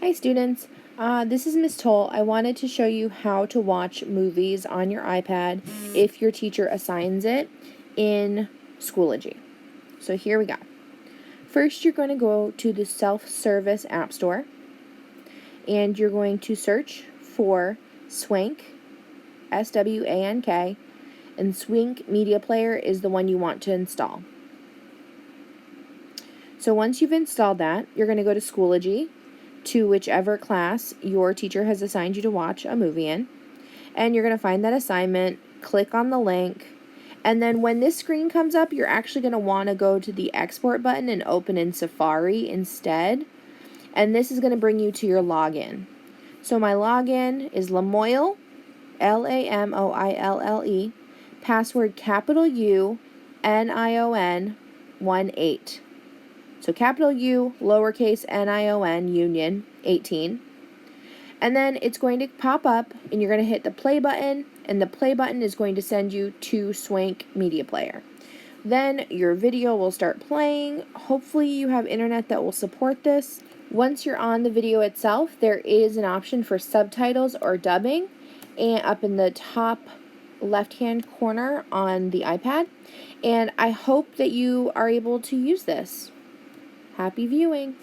Hi students, this is Miss Toll. I wanted to show you how to watch movies on your iPad if your teacher assigns it in Schoology. So here we go. First you're going to go to the self-service app store and you're going to search for Swank, S-W-A-N-K, and Swank Media Player is the one you want to install. So once you've installed that, you're going to go to Schoology, to whichever class your teacher has assigned you to watch a movie in. And you're going to find that assignment, click on the link, and then when this screen comes up, you're actually going to want to go to the export button and open in Safari instead. And this is going to bring you to your login. So my login is Lamoille, Lamoille, password capital U, NION 18. So capital U, lowercase NION, union, 18. And then it's going to pop up, and you're going to hit the play button, and the play button is going to send you to Swank Media Player. Then your video will start playing. Hopefully you have internet that will support this. Once you're on the video itself, there is an option for subtitles or dubbing, and up in the top left-hand corner on the iPad. And I hope that you are able to use this. Happy viewing!